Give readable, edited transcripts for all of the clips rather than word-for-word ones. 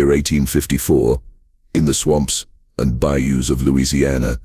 year 1854, in the swamps and bayous of Louisiana,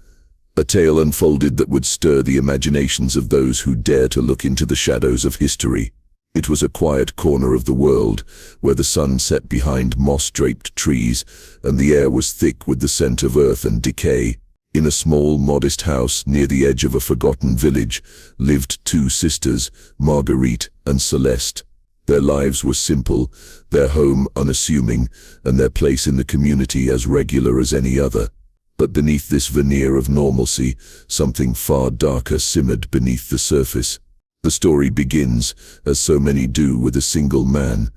a tale unfolded that would stir the imaginations of those who dare to look into the shadows of history. It was a quiet corner of the world, where the sun set behind moss-draped trees, and the air was thick with the scent of earth and decay. In a small, modest house near the edge of a forgotten village lived two sisters, Marguerite and Celeste. Their lives were simple, their home unassuming, and their place in the community as regular as any other. But beneath this veneer of normalcy, something far darker simmered beneath the surface. The story begins, as so many do, with a single man,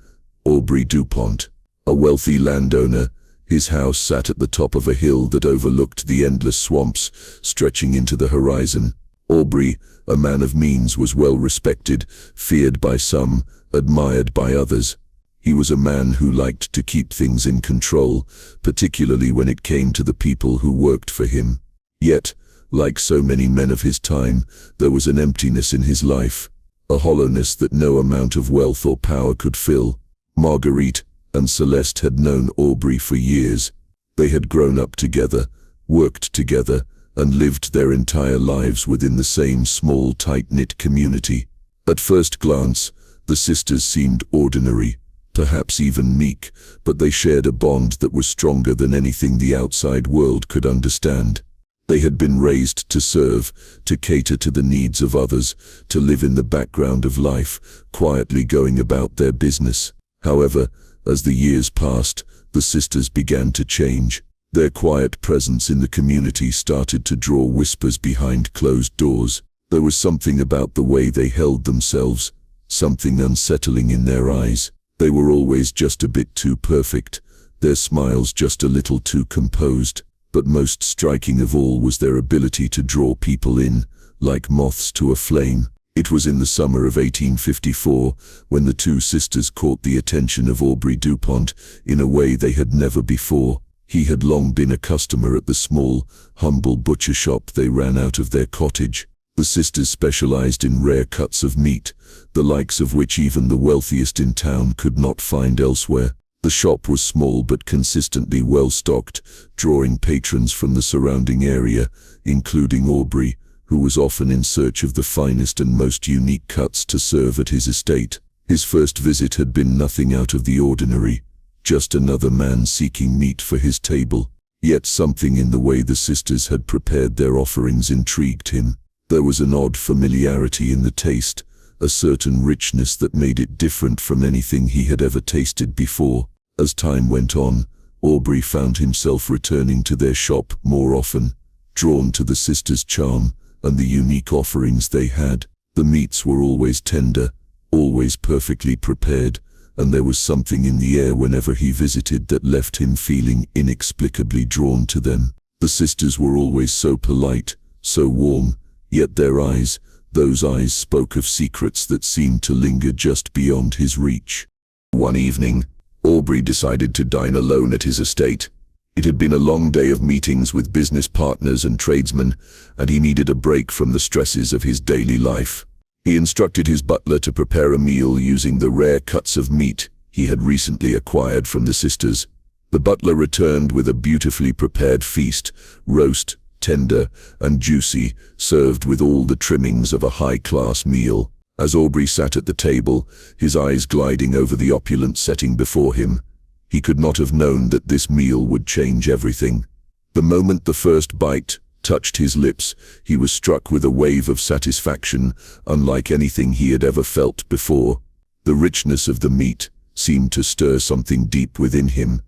Aubrey Dupont. A wealthy landowner, his house sat at the top of a hill that overlooked the endless swamps stretching into the horizon. Aubrey, a man of means, was well respected, feared by some, admired by others. He was a man who liked to keep things in control, particularly when it came to the people who worked for him. Yet, like so many men of his time, there was an emptiness in his life, a hollowness that no amount of wealth or power could fill. Marguerite and Celeste had known Aubrey for years. They had grown up together, worked together, and lived their entire lives within the same small, tight-knit community. At first glance, the sisters seemed ordinary, perhaps even meek, but they shared a bond that was stronger than anything the outside world could understand. They had been raised to serve, to cater to the needs of others, to live in the background of life, quietly going about their business. However, as the years passed, the sisters began to change. Their quiet presence in the community started to draw whispers behind closed doors. There was something about the way they held themselves, something unsettling in their eyes. They were always just a bit too perfect, their smiles just a little too composed. But most striking of all was their ability to draw people in, like moths to a flame. It was in the summer of 1854 when the two sisters caught the attention of Aubrey Dupont in a way they had never before. He had long been a customer at the small, humble butcher shop they ran out of their cottage. The sisters specialized in rare cuts of meat, the likes of which even the wealthiest in town could not find elsewhere. The shop was small but consistently well-stocked, drawing patrons from the surrounding area, including Aubrey, who was often in search of the finest and most unique cuts to serve at his estate. His first visit had been nothing out of the ordinary, just another man seeking meat for his table. Yet something in the way the sisters had prepared their offerings intrigued him. There was an odd familiarity in the taste, a certain richness that made it different from anything he had ever tasted before. As time went on, Aubrey found himself returning to their shop more often, drawn to the sisters' charm and the unique offerings they had. The meats were always tender, always perfectly prepared, and there was something in the air whenever he visited that left him feeling inexplicably drawn to them. The sisters were always so polite, so warm, yet their eyes, those eyes spoke of secrets that seemed to linger just beyond his reach. One evening, Aubrey decided to dine alone at his estate. It had been a long day of meetings with business partners and tradesmen, and he needed a break from the stresses of his daily life. He instructed his butler to prepare a meal using the rare cuts of meat he had recently acquired from the sisters. The butler returned with a beautifully prepared feast, roast, tender and juicy, served with all the trimmings of a high-class meal. As Aubrey sat at the table, his eyes gliding over the opulent setting before him, he could not have known that this meal would change everything. The moment the first bite touched his lips, he was struck with a wave of satisfaction unlike anything he had ever felt before. The richness of the meat seemed to stir something deep within him,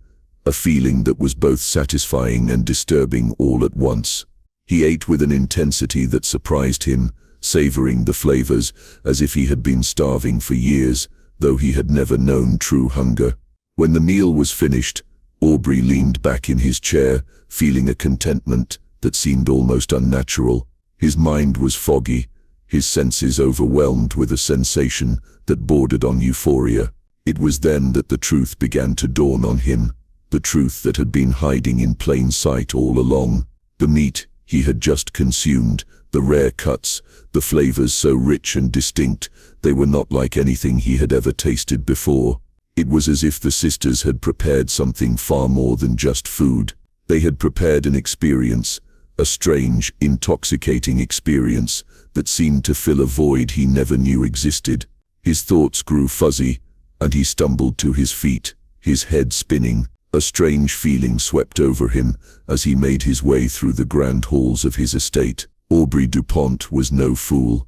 a feeling that was both satisfying and disturbing all at once. He ate with an intensity that surprised him, savoring the flavors as if he had been starving for years, though he had never known true hunger. When the meal was finished, Aubrey leaned back in his chair, feeling a contentment that seemed almost unnatural. His mind was foggy, his senses overwhelmed with a sensation that bordered on euphoria. It was then that the truth began to dawn on him, the truth that had been hiding in plain sight all along. The meat he had just consumed, the rare cuts, the flavors so rich and distinct, they were not like anything he had ever tasted before. It was as if the sisters had prepared something far more than just food. They had prepared an experience, a strange, intoxicating experience that seemed to fill a void he never knew existed. His thoughts grew fuzzy, and he stumbled to his feet, his head spinning. A strange feeling swept over him as he made his way through the grand halls of his estate. Aubrey Dupont was no fool.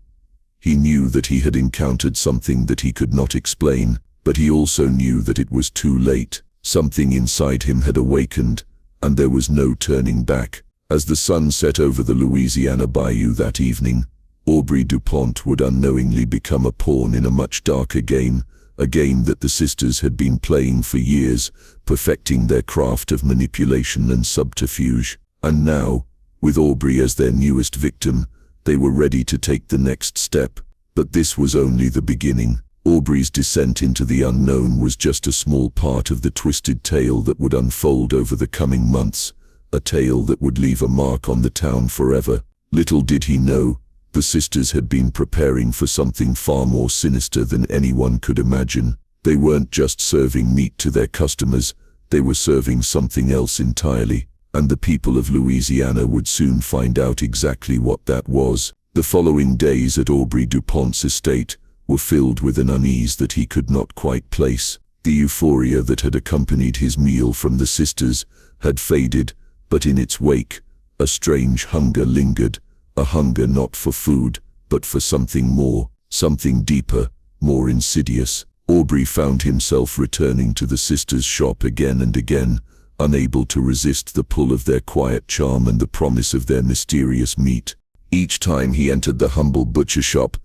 He knew that he had encountered something that he could not explain, but he also knew that it was too late. Something inside him had awakened, and there was no turning back. As the sun set over the Louisiana bayou that evening, Aubrey Dupont would unknowingly become a pawn in a much darker game, a game that the sisters had been playing for years, perfecting their craft of manipulation and subterfuge. And now, with Aubrey as their newest victim, they were ready to take the next step. But this was only the beginning. Aubrey's descent into the unknown was just a small part of the twisted tale that would unfold over the coming months, a tale that would leave a mark on the town forever. Little did he know, the sisters had been preparing for something far more sinister than anyone could imagine. They weren't just serving meat to their customers, they were serving something else entirely, and the people of Louisiana would soon find out exactly what that was. The following days at Aubrey Dupont's estate were filled with an unease that he could not quite place. The euphoria that had accompanied his meal from the sisters had faded, but in its wake, a strange hunger lingered, a hunger not for food, but for something more, something deeper, more insidious. Aubrey found himself returning to the sisters' shop again and again, unable to resist the pull of their quiet charm and the promise of their mysterious meat. Each time he entered the humble butcher shop,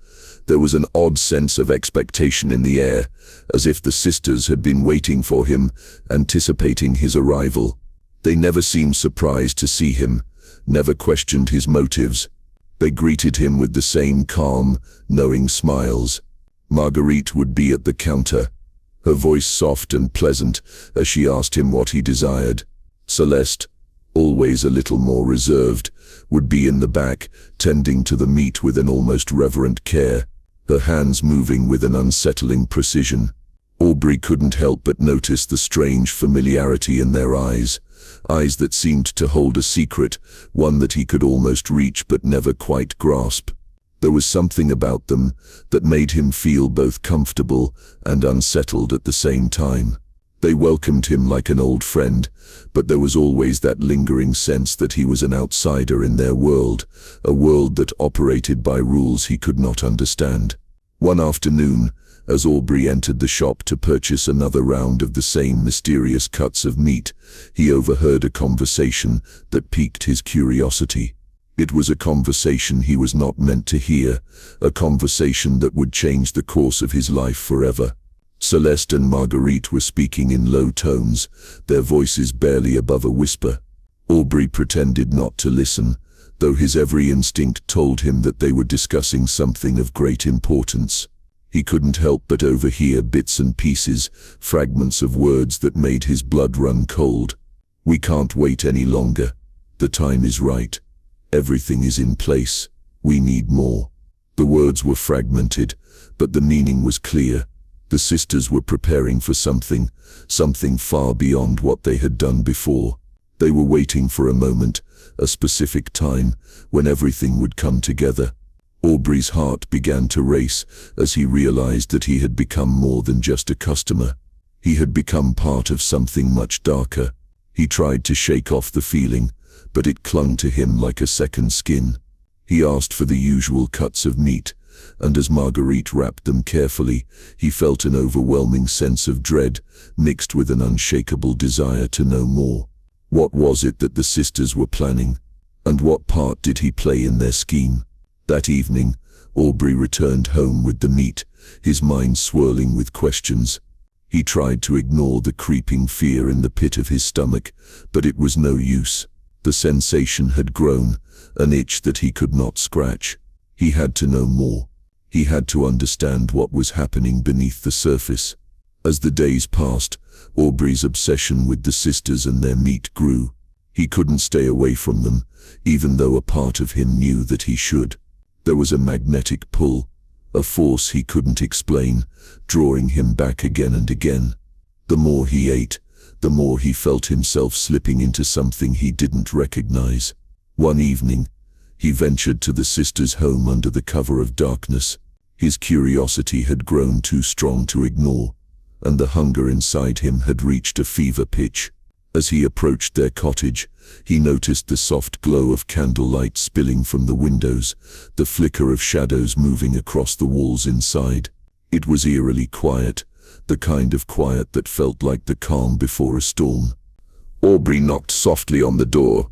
there was an odd sense of expectation in the air, as if the sisters had been waiting for him, anticipating his arrival. They never seemed surprised to see him, never questioned his motives. They greeted him with the same calm, knowing smiles. Marguerite would be at the counter, her voice soft and pleasant as she asked him what he desired. Celeste, always a little more reserved, would be in the back, tending to the meat with an almost reverent care, her hands moving with an unsettling precision. Aubrey couldn't help but notice the strange familiarity in their eyes, eyes that seemed to hold a secret, one that he could almost reach but never quite grasp. There was something about them that made him feel both comfortable and unsettled at the same time. They welcomed him like an old friend, but there was always that lingering sense that he was an outsider in their world, a world that operated by rules he could not understand. One afternoon, as Aubrey entered the shop to purchase another round of the same mysterious cuts of meat, he overheard a conversation that piqued his curiosity. It was a conversation he was not meant to hear, a conversation that would change the course of his life forever. Celeste and Marguerite were speaking in low tones, their voices barely above a whisper. Aubrey pretended not to listen, though his every instinct told him that they were discussing something of great importance. He couldn't help but overhear bits and pieces, fragments of words that made his blood run cold. "We can't wait any longer. The time is right. Everything is in place. We need more." The words were fragmented, but the meaning was clear. The sisters were preparing for something far beyond what they had done before. They were waiting for a moment, a specific time, when everything would come together. Aubrey's heart began to race as he realized that he had become more than just a customer. He had become part of something much darker. He tried to shake off the feeling, but it clung to him like a second skin. He asked for the usual cuts of meat, and as Marguerite wrapped them carefully, he felt an overwhelming sense of dread, mixed with an unshakable desire to know more. What was it that the sisters were planning, and what part did he play in their scheme? That evening, Aubrey returned home with the meat, his mind swirling with questions. He tried to ignore the creeping fear in the pit of his stomach, but it was no use. The sensation had grown, an itch that he could not scratch. He had to know more. He had to understand what was happening beneath the surface. As the days passed, Aubrey's obsession with the sisters and their meat grew. He couldn't stay away from them, even though a part of him knew that he should. There was a magnetic pull, a force he couldn't explain, drawing him back again and again. The more he ate, the more he felt himself slipping into something he didn't recognize. One evening, he ventured to the sisters' home under the cover of darkness. His curiosity had grown too strong to ignore, and the hunger inside him had reached a fever pitch. As he approached their cottage, he noticed the soft glow of candlelight spilling from the windows, the flicker of shadows moving across the walls inside. It was eerily quiet, the kind of quiet that felt like the calm before a storm. Aubrey knocked softly on the door,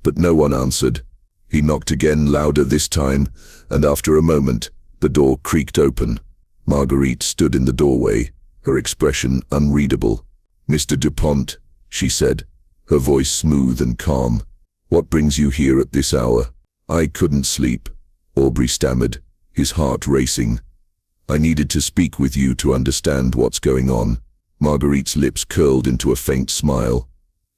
but no one answered. He knocked again, louder this time, and after a moment, the door creaked open. Marguerite stood in the doorway, her expression unreadable. "Mr. Dupont," she said, her voice smooth and calm. "What brings you here at this hour?" "I couldn't sleep," Aubrey stammered, his heart racing. "I needed to speak with you to understand what's going on." Marguerite's lips curled into a faint smile.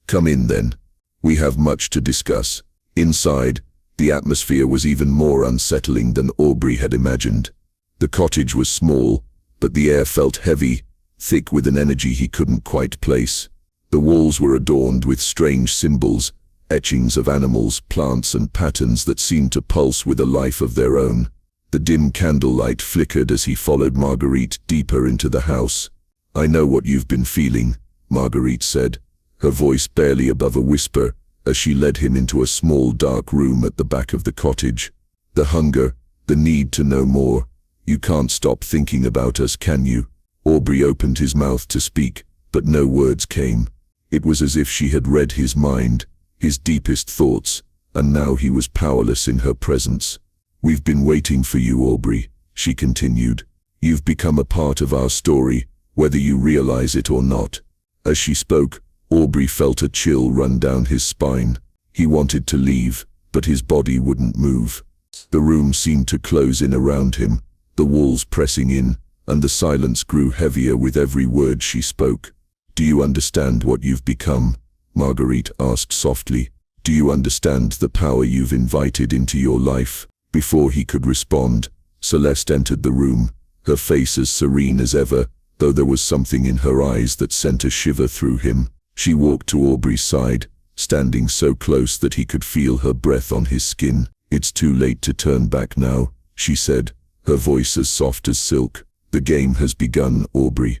"Come in then. We have much to discuss." Inside, the atmosphere was even more unsettling than Aubrey had imagined. The cottage was small, but the air felt heavy, thick with an energy he couldn't quite place. The walls were adorned with strange symbols, etchings of animals, plants, and patterns that seemed to pulse with a life of their own. The dim candlelight flickered as he followed Marguerite deeper into the house. "I know what you've been feeling," Marguerite said, her voice barely above a whisper, as she led him into a small dark room at the back of the cottage. "The hunger, the need to know more. You can't stop thinking about us, can you?" Aubrey opened his mouth to speak, but no words came. It was as if she had read his mind, his deepest thoughts, and now he was powerless in her presence. "We've been waiting for you, Aubrey," she continued. "You've become a part of our story, whether you realize it or not." As she spoke, Aubrey felt a chill run down his spine. He wanted to leave, but his body wouldn't move. The room seemed to close in around him, the walls pressing in, and the silence grew heavier with every word she spoke. "Do you understand what you've become?" Marguerite asked softly. "Do you understand the power you've invited into your life?" Before he could respond, Celeste entered the room, her face as serene as ever, though there was something in her eyes that sent a shiver through him. She walked to Aubrey's side, standing so close that he could feel her breath on his skin. "It's too late to turn back now," she said, her voice as soft as silk. "The game has begun, Aubrey,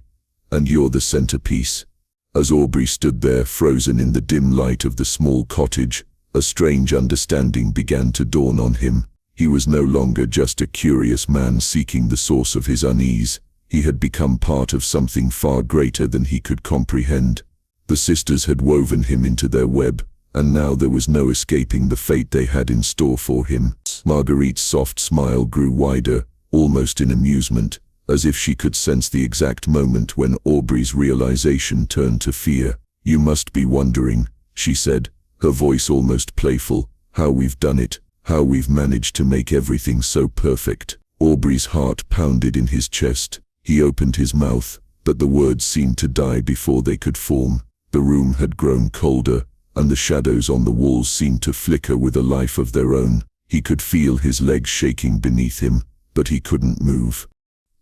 and you're the centerpiece." As Aubrey stood there, frozen in the dim light of the small cottage, a strange understanding began to dawn on him. He was no longer just a curious man seeking the source of his unease. He had become part of something far greater than he could comprehend. The sisters had woven him into their web, and now there was no escaping the fate they had in store for him. Marguerite's soft smile grew wider, almost in amusement, as if she could sense the exact moment when Aubrey's realization turned to fear. "You must be wondering," she said, her voice almost playful, "how we've done it, how we've managed to make everything so perfect." Aubrey's heart pounded in his chest. He opened his mouth, but the words seemed to die before they could form. The room had grown colder, and the shadows on the walls seemed to flicker with a life of their own. He could feel his legs shaking beneath him, but he couldn't move.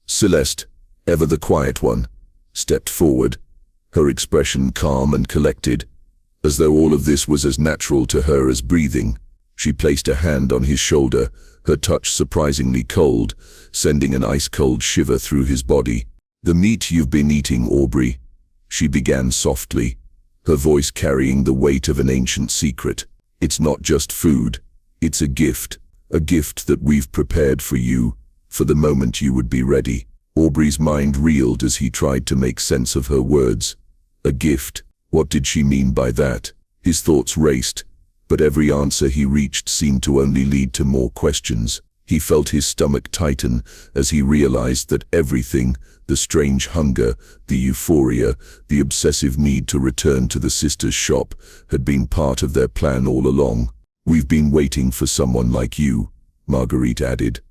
Celeste, ever the quiet one, stepped forward, her expression calm and collected, as though all of this was as natural to her as breathing. She placed a hand on his shoulder, her touch surprisingly cold, sending an ice-cold shiver through his body. "The meat you've been eating, Aubrey," she began softly, her voice carrying the weight of an ancient secret. "It's not just food, it's a gift that we've prepared for you, for the moment you would be ready." Aubrey's mind reeled as he tried to make sense of her words. A gift? What did she mean by that? His thoughts raced, but every answer he reached seemed to only lead to more questions. He felt his stomach tighten as he realized that everything, the strange hunger, the euphoria, the obsessive need to return to the sisters' shop, had been part of their plan all along. "We've been waiting for someone like you," Marguerite added,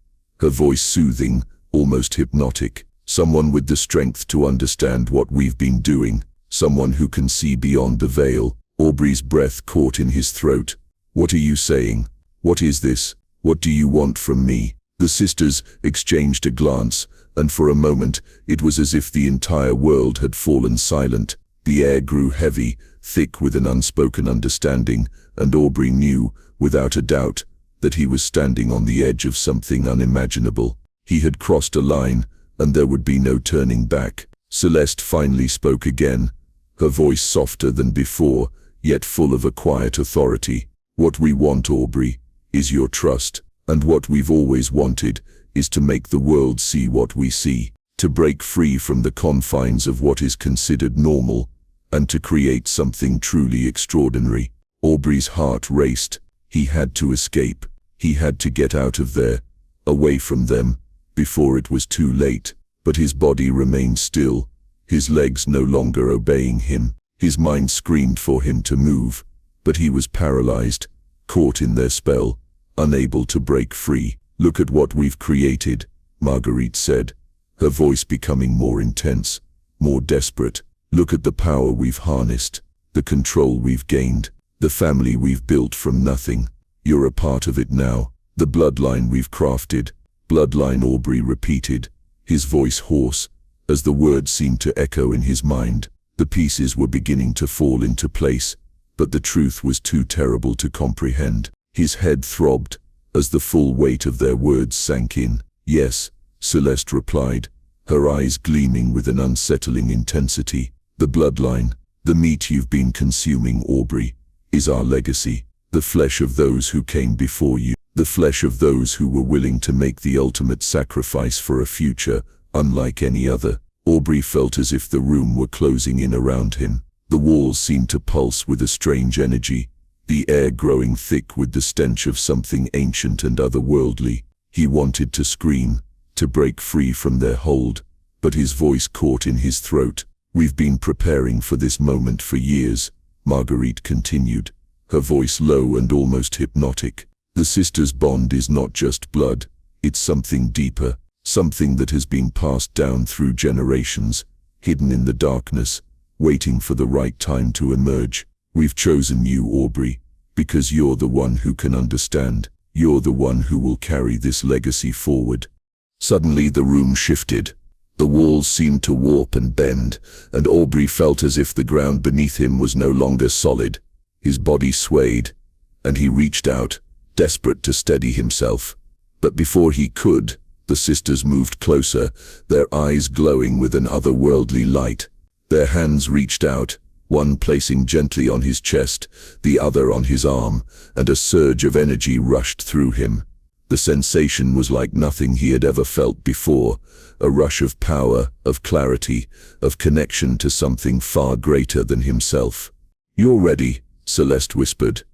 her voice soothing, almost hypnotic. "Someone with the strength to understand what we've been doing, someone who can see beyond the veil." Aubrey's breath caught in his throat. "What are you saying? What is this? What do you want from me?" The sisters exchanged a glance, and for a moment it was as if the entire world had fallen silent. The air grew heavy, thick with an unspoken understanding, and Aubrey knew, without a doubt, that he was standing on the edge of something unimaginable. He had crossed a line, and there would be no turning back. Celeste finally spoke again, her voice softer than before, yet full of a quiet authority. "What we want, Aubrey, is your trust, and what we've always wanted is to make the world see what we see, to break free from the confines of what is considered normal, and to create something truly extraordinary." Aubrey's heart raced. He had to escape. He had to get out of there, away from them, before it was too late. But his body remained still, his legs no longer obeying him. His mind screamed for him to move, but he was paralyzed, caught in their spell, unable to break free. "Look at what we've created," Marguerite said, her voice becoming more intense, more desperate. "Look at the power we've harnessed, the control we've gained, the family we've built from nothing. You're a part of it now. The bloodline we've crafted." "Bloodline," Aubrey repeated, his voice hoarse, as the words seemed to echo in his mind. The pieces were beginning to fall into place, but the truth was too terrible to comprehend. His head throbbed, as the full weight of their words sank in. "Yes," Celeste replied, her eyes gleaming with an unsettling intensity. "The bloodline, the meat you've been consuming, Aubrey, is our legacy. The flesh of those who came before you. The flesh of those who were willing to make the ultimate sacrifice for a future unlike any other." Aubrey felt as if the room were closing in around him. The walls seemed to pulse with a strange energy, the air growing thick with the stench of something ancient and otherworldly. He wanted to scream, to break free from their hold, but his voice caught in his throat. "We've been preparing for this moment for years," Marguerite continued, her voice low and almost hypnotic. "The sisters' bond is not just blood, it's something deeper, something that has been passed down through generations, hidden in the darkness, waiting for the right time to emerge. We've chosen you, Aubrey, because you're the one who can understand. You're the one who will carry this legacy forward." Suddenly the room shifted. The walls seemed to warp and bend, and Aubrey felt as if the ground beneath him was no longer solid. His body swayed, and he reached out, desperate to steady himself. But before he could, the sisters moved closer, their eyes glowing with an otherworldly light. Their hands reached out, one placing gently on his chest, the other on his arm, and a surge of energy rushed through him. The sensation was like nothing he had ever felt before, a rush of power, of clarity, of connection to something far greater than himself. "You're ready," Celeste whispered.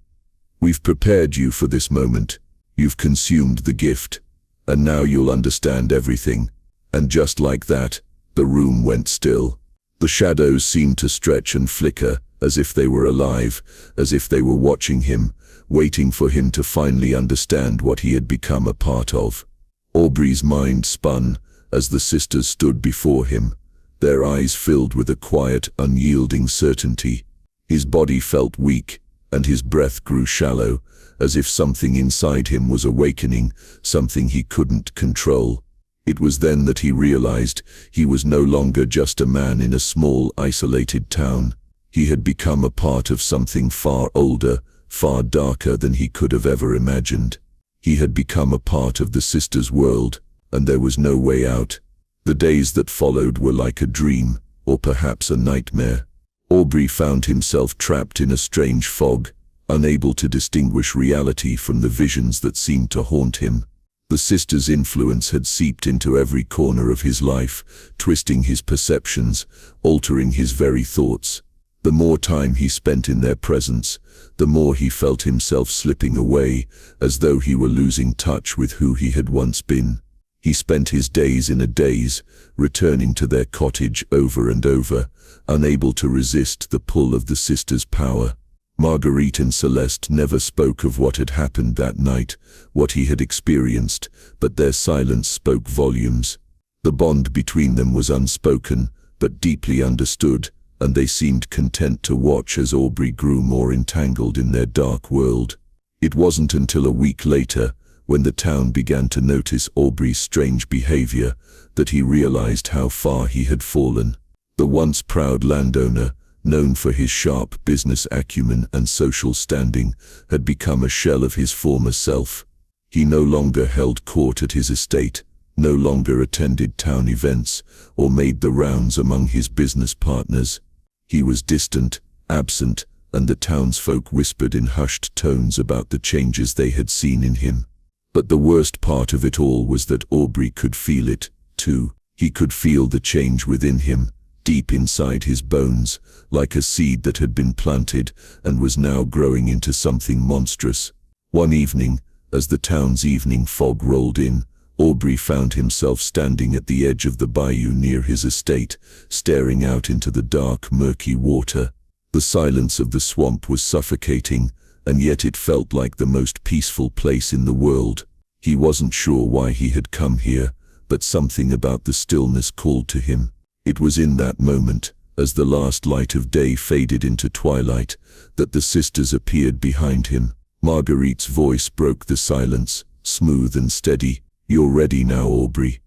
"We've prepared you for this moment. You've consumed the gift, and now you'll understand everything." And just like that, the room went still. The shadows seemed to stretch and flicker, as if they were alive, as if they were watching him, waiting for him to finally understand what he had become a part of. Aubrey's mind spun as the sisters stood before him, their eyes filled with a quiet, unyielding certainty. His body felt weak, and his breath grew shallow, as if something inside him was awakening, something he couldn't control. It was then that he realized he was no longer just a man in a small, isolated town. He had become a part of something far older, far darker than he could have ever imagined. He had become a part of the sisters' world, and there was no way out. The days that followed were like a dream, or perhaps a nightmare. Aubrey found himself trapped in a strange fog, unable to distinguish reality from the visions that seemed to haunt him. The sisters' influence had seeped into every corner of his life, twisting his perceptions, altering his very thoughts. The more time he spent in their presence, the more he felt himself slipping away, as though he were losing touch with who he had once been. He spent his days in a daze, returning to their cottage over and over, unable to resist the pull of the sisters' power. Marguerite and Celeste never spoke of what had happened that night, what he had experienced, but their silence spoke volumes. The bond between them was unspoken, but deeply understood, and they seemed content to watch as Aubrey grew more entangled in their dark world. It wasn't until a week later, when the town began to notice Aubrey's strange behavior, that he realized how far he had fallen. The once proud landowner, known for his sharp business acumen and social standing, had become a shell of his former self. He no longer held court at his estate, no longer attended town events, or made the rounds among his business partners. He was distant, absent, and the townsfolk whispered in hushed tones about the changes they had seen in him. But the worst part of it all was that Aubrey could feel it, too. He could feel the change within him, deep inside his bones, like a seed that had been planted and was now growing into something monstrous. One evening, as the town's evening fog rolled in, Aubrey found himself standing at the edge of the bayou near his estate, staring out into the dark, murky water. The silence of the swamp was suffocating, and yet it felt like the most peaceful place in the world. He wasn't sure why he had come here, but something about the stillness called to him. It was in that moment, as the last light of day faded into twilight, that the sisters appeared behind him. Marguerite's voice broke the silence, smooth and steady. "You're ready now, Aubrey."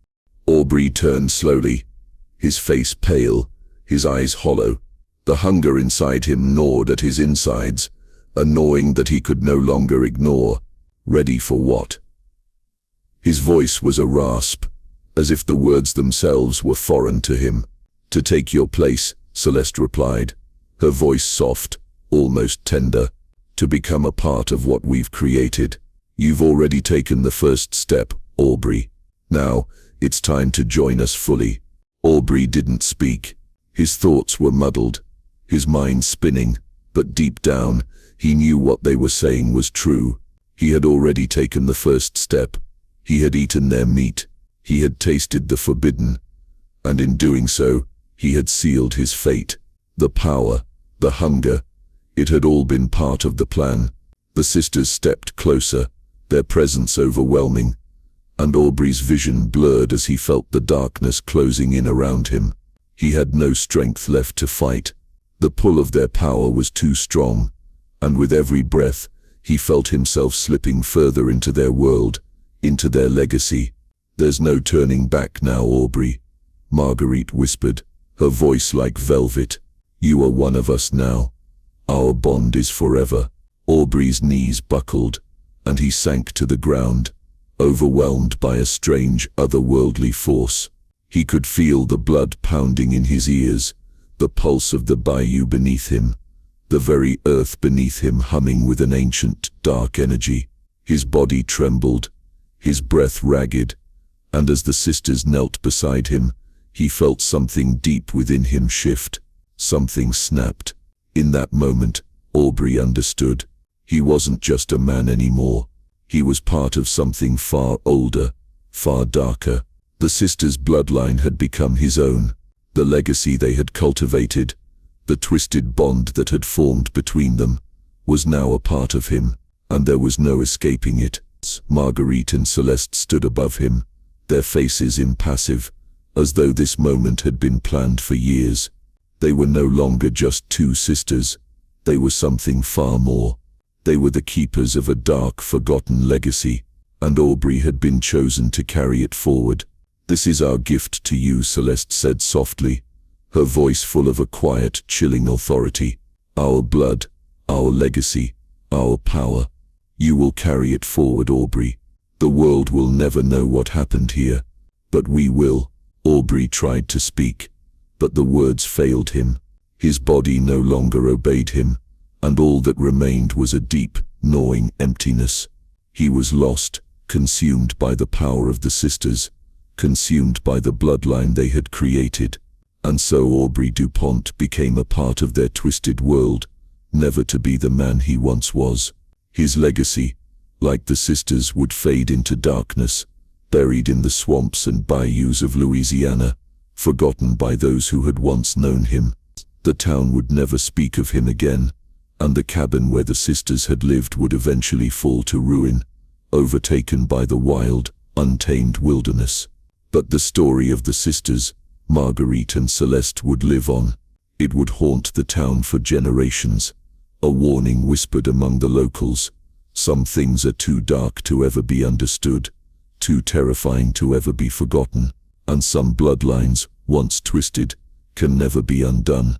Aubrey turned slowly, his face pale, his eyes hollow. The hunger inside him gnawed at his insides, a gnawing that he could no longer ignore. Ready for what? His voice was a rasp, as if the words themselves were foreign to him. "To take your place," Celeste replied, her voice soft, almost tender. "To become a part of what we've created. You've already taken the first step, Aubrey. Now, it's time to join us fully." Aubrey didn't speak. His thoughts were muddled, his mind spinning, but deep down, he knew what they were saying was true. He had already taken the first step. He had eaten their meat. He had tasted the forbidden. And in doing so, he had sealed his fate. The power, the hunger, it had all been part of the plan. The sisters stepped closer, their presence overwhelming, and Aubrey's vision blurred as he felt the darkness closing in around him. He had no strength left to fight. The pull of their power was too strong, and with every breath, he felt himself slipping further into their world, into their legacy. "There's no turning back now, Aubrey," Marguerite whispered, her voice like velvet. "You are one of us now. Our bond is forever." Aubrey's knees buckled, and he sank to the ground, overwhelmed by a strange, otherworldly force. He could feel the blood pounding in his ears, the pulse of the bayou beneath him, the very earth beneath him humming with an ancient, dark energy. His body trembled, his breath ragged, and as the sisters knelt beside him, he felt something deep within him shift. Something snapped. In that moment, Aubrey understood. He wasn't just a man anymore. He was part of something far older, far darker. The sisters' bloodline had become his own. The legacy they had cultivated, the twisted bond that had formed between them, was now a part of him, and there was no escaping it. Marguerite and Celeste stood above him, their faces impassive, as though this moment had been planned for years. They were no longer just two sisters. They were something far more. They were the keepers of a dark, forgotten legacy, and Aubrey had been chosen to carry it forward. "This is our gift to you," Celeste said softly, her voice full of a quiet, chilling authority. "Our blood, our legacy, our power. You will carry it forward, Aubrey. The world will never know what happened here, but we will." Aubrey tried to speak, but the words failed him. His body no longer obeyed him, and all that remained was a deep, gnawing emptiness. He was lost, consumed by the power of the sisters, consumed by the bloodline they had created. And so Aubrey Dupont became a part of their twisted world, never to be the man he once was. His legacy, like the sisters, would fade into darkness, buried in the swamps and bayous of Louisiana, forgotten by those who had once known him. The town would never speak of him again, and the cabin where the sisters had lived would eventually fall to ruin, overtaken by the wild, untamed wilderness. But the story of the sisters, Marguerite and Celeste, would live on. It would haunt the town for generations, a warning whispered among the locals, Some things are too dark to ever be understood, too terrifying to ever be forgotten, and some bloodlines, once twisted, can never be undone.